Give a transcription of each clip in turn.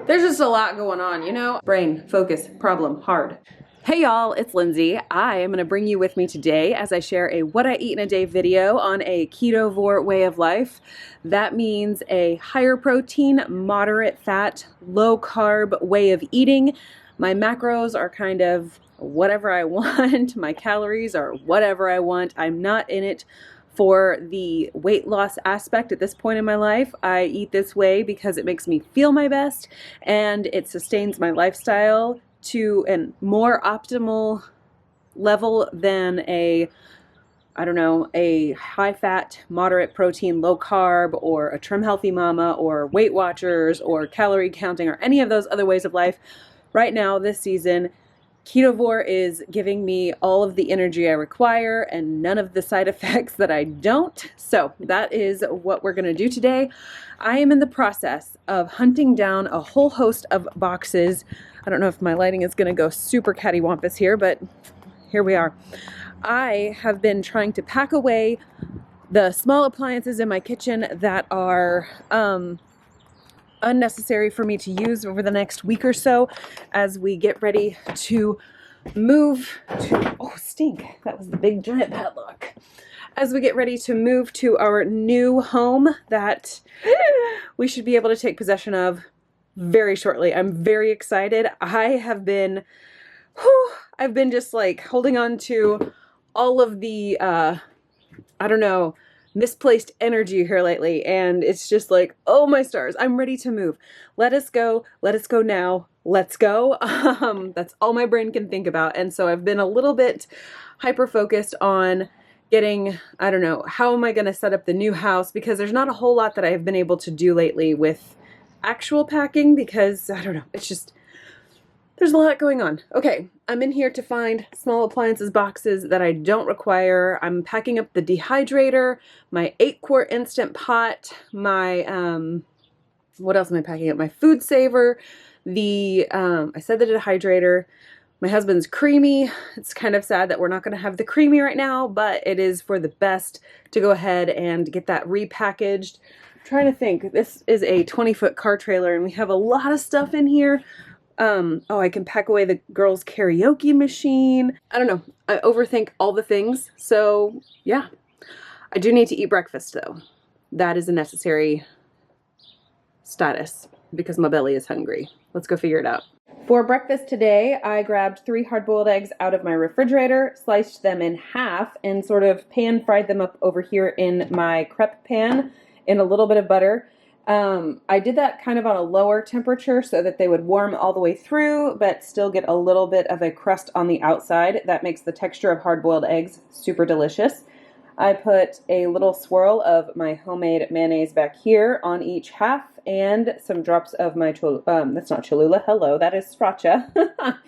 There's just a lot going on, you know? Brain, focus, problem, hard. Hey y'all, it's Lindsay. I am gonna bring you with me today as I share a what I eat in a day video on a Ketovore way of life. That means a higher protein, moderate fat, low carb way of eating. My macros are kind of whatever I want. My calories are whatever I want. I'm not in it for the weight loss aspect at this point in my life. I eat this way because it makes me feel my best and it sustains my lifestyle to a more optimal level than a high fat, moderate protein, low carb, or a Trim Healthy Mama, or Weight Watchers, or calorie counting, or any of those other ways of life. Right now, this season, Ketovore is giving me all of the energy I require and none of the side effects that I don't. So that is what we're going to do today. I am in the process of hunting down a whole host of boxes. I don't know if my lighting is going to go super cattywampus here, but here we are. I have been trying to pack away the small appliances in my kitchen that are unnecessary for me to use over the next week or so as we get ready to move to, oh stink, that was the big giant padlock. As we get ready to move to our new home that we should be able to take possession of very shortly. I'm very excited. I've been just like holding on to all of the, misplaced energy here lately, and it's just like, oh my stars, I'm ready to move. Let us go now, let's go. That's all my brain can think about, and so I've been a little bit hyper focused on getting, how am I going to set up the new house, because there's not a whole lot that I've been able to do lately with actual packing, because it's just, there's a lot going on. Okay, I'm in here to find small appliances boxes that I don't require. I'm packing up the dehydrator, my 8-quart Instant Pot, my, what else am I packing up? My food saver, I said the dehydrator, my husband's creamy. It's kind of sad that we're not going to have the creamy right now, but it is for the best to go ahead and get that repackaged. I'm trying to think, this is a 20-foot car trailer and we have a lot of stuff in here. I can pack away the girls' karaoke machine. I don't know. I overthink all the things. So yeah, I do need to eat breakfast though. That is a necessary status because my belly is hungry. Let's go figure it out. For breakfast today, I grabbed 3 hard-boiled eggs out of my refrigerator, sliced them in half, and sort of pan-fried them up over here in my crepe pan in a little bit of butter. I did that kind of on a lower temperature so that they would warm all the way through, but still get a little bit of a crust on the outside. That makes the texture of hard-boiled eggs super delicious. I put a little swirl of my homemade mayonnaise back here on each half and some drops of my, that's not Cholula, hello, that is sriracha.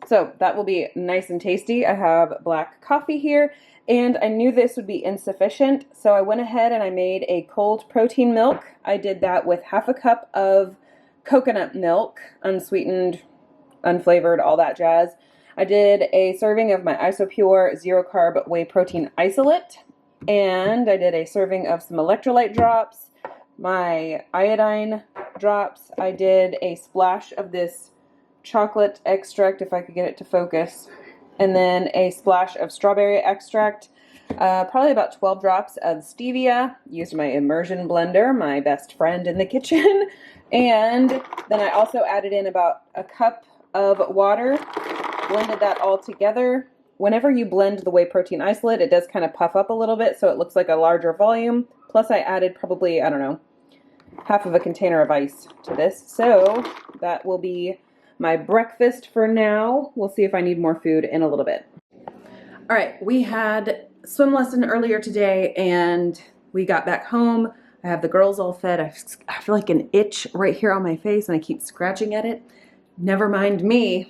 So that will be nice and tasty. I have black coffee here. And I knew this would be insufficient, so I went ahead and I made a cold protein milk. I did that with half a cup of coconut milk, unsweetened, unflavored, all that jazz. I did a serving of my Isopure zero carb whey protein isolate, and I did a serving of some electrolyte drops, my iodine drops. I did a splash of this chocolate extract, if I could get it to focus, and then a splash of strawberry extract, probably about 12 drops of stevia. Used my immersion blender, my best friend in the kitchen. And then I also added in about a cup of water, blended that all together. Whenever you blend the whey protein isolate, it does kind of puff up a little bit, so it looks like a larger volume. Plus I added probably, half of a container of ice to this. So that will be my breakfast for now. We'll see if I need more food in a little bit. All right, we had swim lesson earlier today and we got back home. I have the girls all fed. I feel like an itch right here on my face and I keep scratching at it. Never mind me.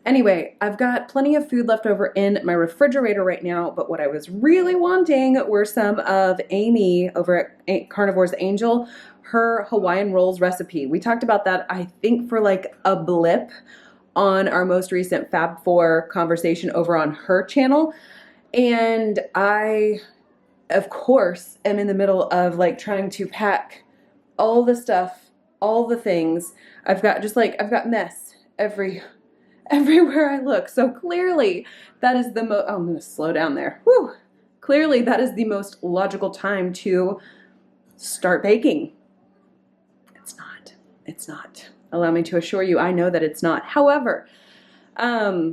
Anyway, I've got plenty of food left over in my refrigerator right now, but what I was really wanting were some of Amy over at Carnivore's Angel, her Hawaiian rolls recipe. We talked about that, I think, for like a blip on our most recent Fab 4 conversation over on her channel. And I, of course, am in the middle of like trying to pack all the stuff all the things. I've got I've got mess everywhere I look. So clearly that is the most, I'm going to slow down there. Whew. Clearly that is the most logical time to start baking. It's not. Allow me to assure you, I know that it's not. However, I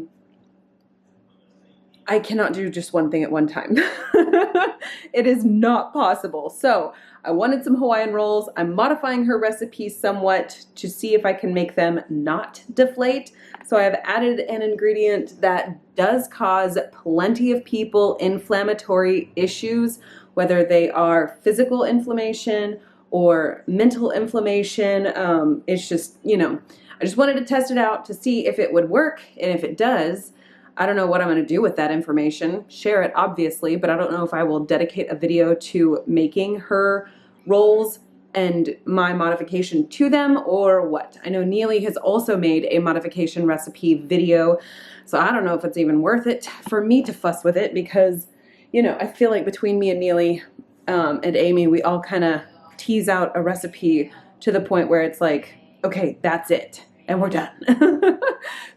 cannot do just one thing at one time. It is not possible. So I wanted some Hawaiian rolls. I'm modifying her recipe somewhat to see if I can make them not deflate. So I have added an ingredient that does cause plenty of people inflammatory issues, whether they are physical inflammation or mental inflammation. It's just, I just wanted to test it out to see if it would work. And if it does, I don't know what I'm going to do with that information. Share it, obviously, but I don't know if I will dedicate a video to making her rolls and my modification to them or what. I know Neely has also made a modification recipe video, so I don't know if it's even worth it for me to fuss with it because, I feel like between me and Neely and Amy, we all kind of tease out a recipe to the point where it's like, okay, that's it. And we're done.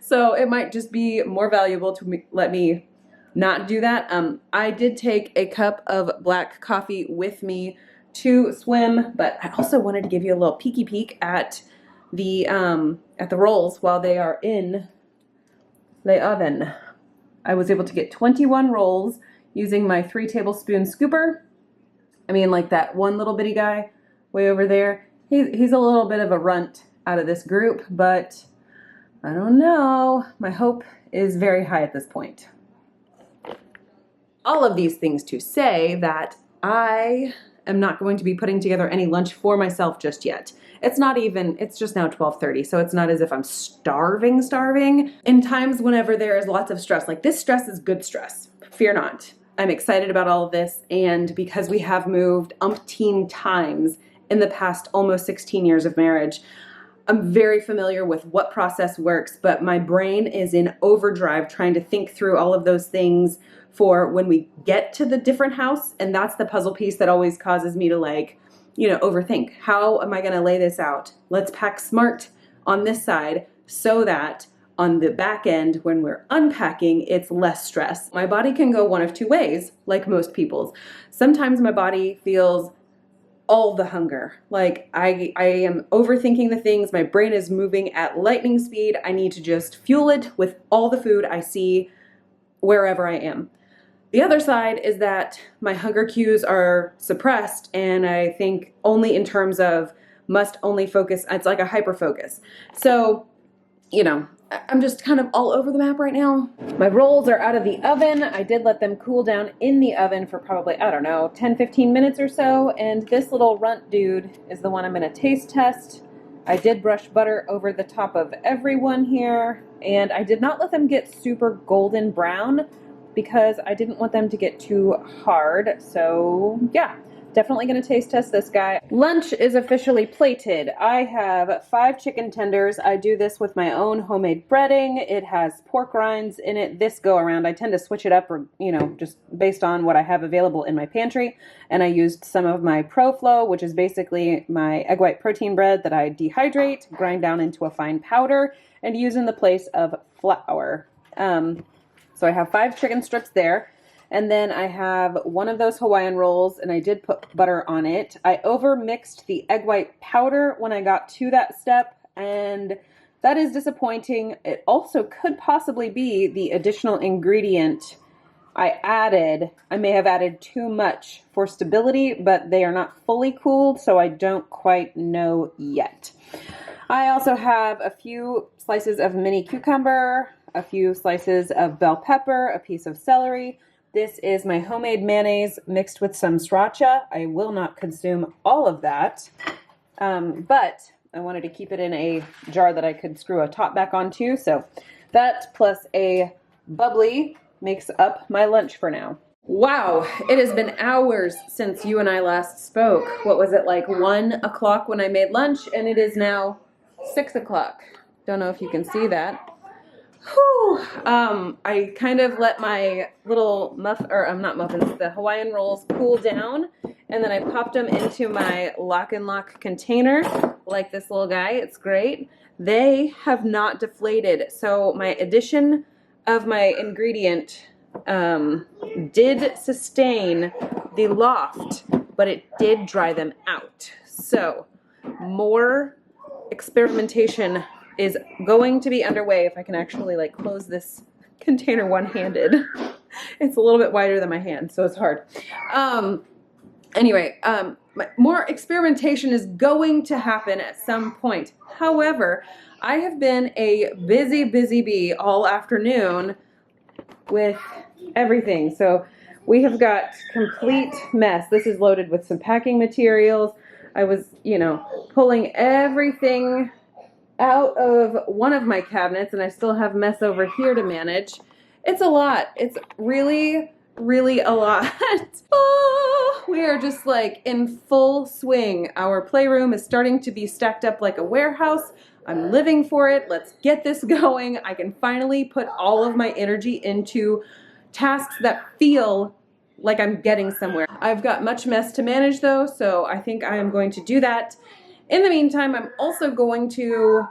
So it might just be more valuable to let me not do that. I did take a cup of black coffee with me to swim, but I also wanted to give you a little peeky peek at the rolls while they are in the oven. I was able to get 21 rolls using my 3 tablespoon scooper. I mean, like that one little bitty guy way over there. He's a little bit of a runt out of this group, but I don't know. My hope is very high at this point. All of these things to say that I am not going to be putting together any lunch for myself just yet. It's just now 12:30, so it's not as if I'm starving. In times whenever there is lots of stress, like this stress is good stress. Fear not. I'm excited about all of this, and because we have moved umpteen times in the past almost 16 years of marriage, I'm very familiar with what process works, but my brain is in overdrive trying to think through all of those things for when we get to the different house. And that's the puzzle piece that always causes me to overthink. How am I going to lay this out? Let's pack smart on this side so that on the back end, when we're unpacking, it's less stress. My body can go one of two ways, like most people's. Sometimes my body feels all the hunger. Like I am overthinking the things. My brain is moving at lightning speed. I need to just fuel it with all the food I see wherever I am. The other side is that my hunger cues are suppressed, and I think only in terms of must only focus. It's like a hyper focus. So, I'm just kind of all over the map right now. My rolls are out of the oven. I did let them cool down in the oven for probably, 10, 15 minutes or so. And this little runt dude is the one I'm going to taste test. I did brush butter over the top of everyone here. And I did not let them get super golden brown because I didn't want them to get too hard. So yeah, definitely going to taste test this guy. Lunch is officially plated. I have 5 chicken tenders. I do this with my own homemade breading. It has pork rinds in it this go around. I tend to switch it up or, just based on what I have available in my pantry. And I used some of my ProFlow, which is basically my egg white protein bread that I dehydrate, grind down into a fine powder, and use in the place of flour. So I have 5 chicken strips there. And then I have one of those Hawaiian rolls, and I did put butter on it. I over-mixed the egg white powder when I got to that step, and that is disappointing. It also could possibly be the additional ingredient I added. I may have added too much for stability, but they are not fully cooled, so I don't quite know yet. I also have a few slices of mini cucumber, a few slices of bell pepper, a piece of celery. This is my homemade mayonnaise mixed with some sriracha. I will not consume all of that, but I wanted to keep it in a jar that I could screw a top back onto. So that plus a bubbly makes up my lunch for now. Wow, it has been hours since you and I last spoke. What was it, like 1 o'clock when I made lunch? And it is now 6 o'clock. Don't know if you can see that. Whew. I kind of let my little the Hawaiian rolls cool down, and then I popped them into my lock and lock container. like this little guy. It's great. They have not deflated. So my addition of my ingredient did sustain the loft, but it did dry them out. So more experimentation is going to be underway. If I can actually like close this container one-handed. It's a little bit wider than my hand, so it's hard. Anyway, more experimentation is going to happen at some point. However, I have been a busy bee all afternoon with everything. So we have got complete mess. This is loaded with some packing materials. I was, pulling everything out of one of my cabinets, and I still have mess over here to manage. It's a lot. It's really, really a lot. Oh, we are just like in full swing. Our playroom is starting to be stacked up like a warehouse. I'm living for it. Let's get this going. I can finally put all of my energy into tasks that feel like I'm getting somewhere. I've got much mess to manage though, so I think I am going to do that. In the meantime, I'm also going to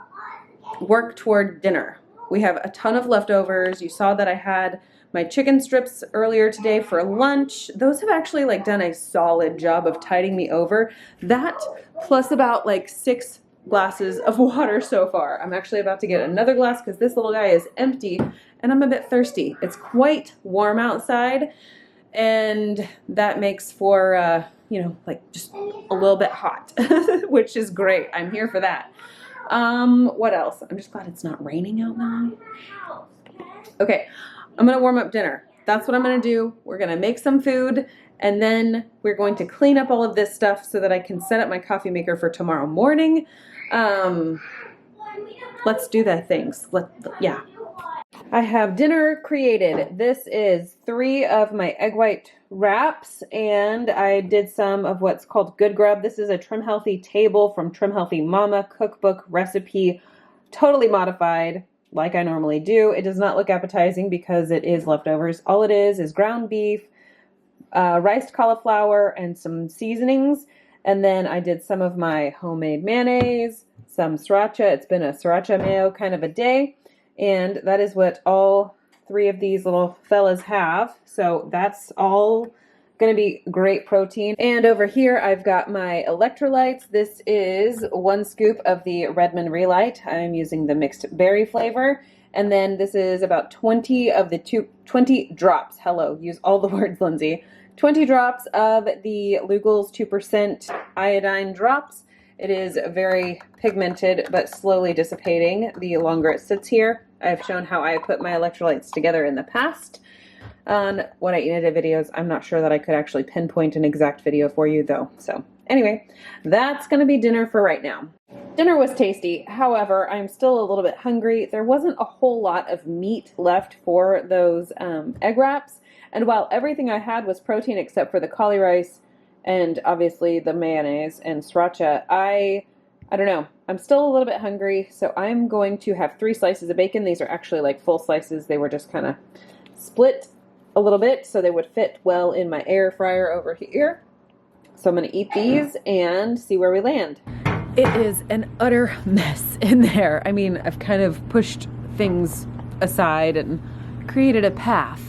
work toward dinner. We have a ton of leftovers. You saw that I had my chicken strips earlier today for lunch. Those have actually like done a solid job of tiding me over. That plus about like 6 glasses of water so far. I'm actually about to get another glass because this little guy is empty and I'm a bit thirsty. It's quite warm outside and that makes for, like just a little bit hot, which is great. I'm here for that. What else? I'm just glad it's not raining out now. Okay, I'm gonna warm up dinner. That's what I'm gonna do. We're gonna make some food and then we're going to clean up all of this stuff so that I can set up my coffee maker for tomorrow morning. Let's do the things. Yeah. I have dinner created. This is 3 of my egg white wraps, and I did some of what's called Good Grub. This is a Trim Healthy table from Trim Healthy Mama cookbook recipe, totally modified like I normally do. It does not look appetizing because it is leftovers. All it is ground beef, riced cauliflower, and some seasonings. And then I did some of my homemade mayonnaise, some sriracha. It's been a sriracha mayo kind of a day. And that is what all 3 of these little fellas have. So that's all going to be great protein. And over here, I've got my electrolytes. This is 1 scoop of the Redmond Relight. I'm using the mixed berry flavor. And then this is about 20 of the 20 drops. Hello, use all the words, Lindsay. 20 drops of the Lugol's 2% iodine drops. It is very pigmented, but slowly dissipating the longer it sits here. I've shown how I put my electrolytes together in the past on What I Eat in a Day videos. I'm not sure that I could actually pinpoint an exact video for you though. So anyway, that's going to be dinner for right now. Dinner was tasty. However, I'm still a little bit hungry. There wasn't a whole lot of meat left for those egg wraps. And while everything I had was protein except for the cauli rice and obviously the mayonnaise and sriracha, I don't know. I'm still a little bit hungry, so I'm going to have 3 slices of bacon. These are actually like full slices. They were just kind of split a little bit so they would fit well in my air fryer over here. So I'm going to eat these and see where we land. It is an utter mess in there. I mean, I've kind of pushed things aside and created a path.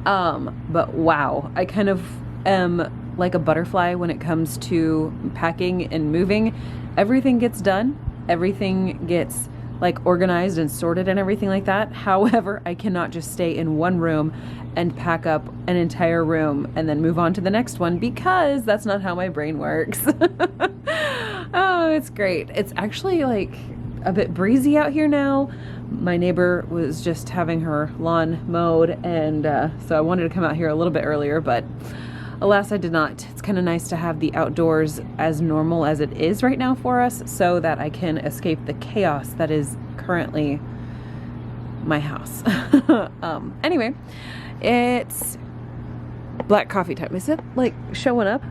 But wow, I kind of am like a butterfly when it comes to packing and moving. Everything gets done. Everything gets like organized and sorted and everything like that. However, I cannot just stay in one room and pack up an entire room and then move on to the next one because that's not how my brain works. Oh, it's great. It's actually like a bit breezy out here now. My neighbor was just having her lawn mowed, and so I wanted to come out here a little bit earlier, but alas, I did not. It's kind of nice to have the outdoors as normal as it is right now for us so that I can escape the chaos that is currently my house. Anyway, it's black coffee time. Is it like showing up?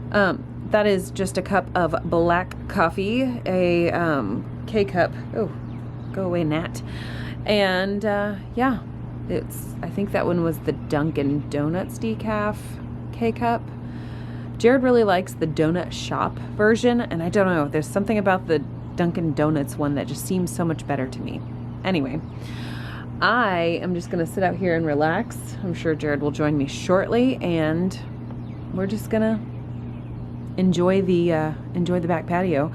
That is just a cup of black coffee, a K-cup. Oh, go away, Nat. And yeah, I think that one was the Dunkin' Donuts decaf K-cup. Jared really likes the donut shop version, and I don't know, there's something about the Dunkin' Donuts one that just seems so much better to me. Anyway, I am just going to sit out here and relax. I'm sure Jared will join me shortly, and we're just going to enjoy the back patio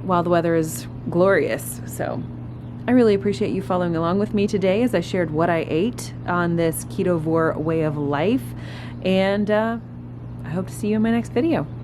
while the weather is glorious. So I really appreciate you following along with me today as I shared what I ate on this Ketovore way of life, and I hope to see you in my next video.